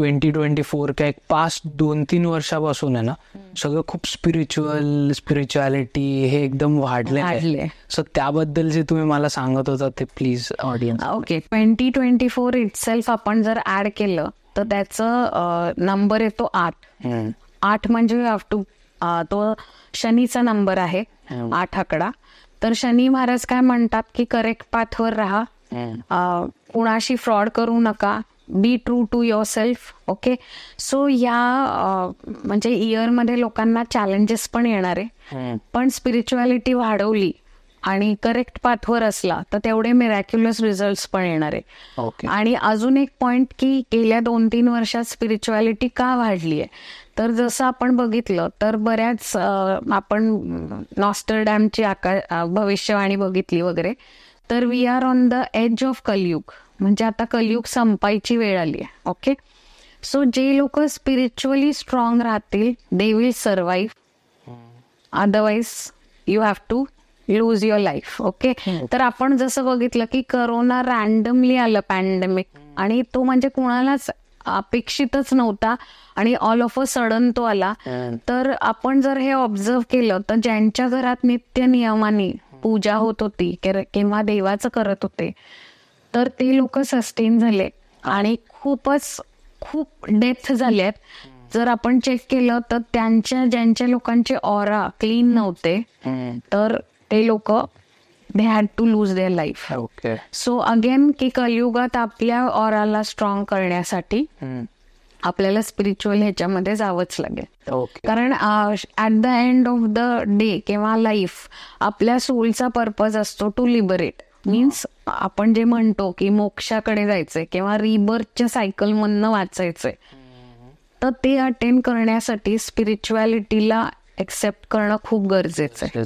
2024 काय पास्ट 2-3 वर्षापासून आहे ना सगळं खूप स्पिरिच्युअलिटी हे एकदम वाढले. सो त्याबद्दल जे तुम्ही मला सांगत होता ते प्लीज ऑडियन्स. ओके, 2024 इटसेल्फ आपण जर ऍड केलं तर त्याचं नंबर येतो 8 म्हणजे यू हॅव टू, तो शनीचा नंबर आहे 8 आकडा. तर शनी महाराज काय म्हणतात की करेक्ट पाथवर राहा, कुणाशी फ्रॉड करू नका, be true to your self. Okay, so या म्हणजे इयरमध्ये लोकांना चॅलेंजेस पण येणार आहे, पण स्पिरिच्युअलिटी वाढवली आणि करेक्ट पाथवर असला तर तेवढे मिरॅक्युलस रिझल्ट्स पण येणार आहे. आणि अजून एक पॉइंट की गेल्या 2-3 वर्षात स्पिरिच्युअलिटी का वाढली आहे, तर जसं आपण बघितलं तर बऱ्याच आपण नॉस्टरडॅमची भविष्यवाणी बघितली वगैरे, तर we are on the edge of Kaliyug, म्हणजे आता कलियुग संपायची वेळ आली आहे. ओके, सो जे लोक स्पिरिच्युअली स्ट्रॉंग राहतील they will survive, otherwise you have to lose your life. Okay, तर आपण जसं बघितलं की करोना रॅन्डमली आलं पॅन्डेमिक, आणि तो म्हणजे कुणालाच अपेक्षितच नव्हता आणि ऑल ऑफ अ सडन तो आला. तर आपण जर हे ऑब्झर्व केलं तर ज्यांच्या घरात नित्य नियमाने पूजा होत होती किंवा देवाचं करत होते तर ते लोक सस्टेन झाले आणि खूप डेथ झाले आहेत. जर आपण चेक केलं तर ज्यांच्या लोकांचे ऑरा क्लीन नव्हते तर ते लोक they had to lose their life. So again की कलियुगात आपल्या ऑराला स्ट्रॉंग करण्यासाठी आपल्याला स्पिरिच्युअल ह्याच्यामध्ये जावंच लागेल. कारण at the end of the day किंवा लाईफ आपल्या सोलचा पर्पज असतो टू लिबरेट. मीन्स आपण जे म्हणतो की मोक्षाकडे जायचंय किंवा रिबर्थच्या सायकल मधनं वाचायचंय, तर ते अटेंड करण्यासाठी स्पिरिच्युअलिटीला एक्सेप्ट करणं खूप गरजेचं आहे.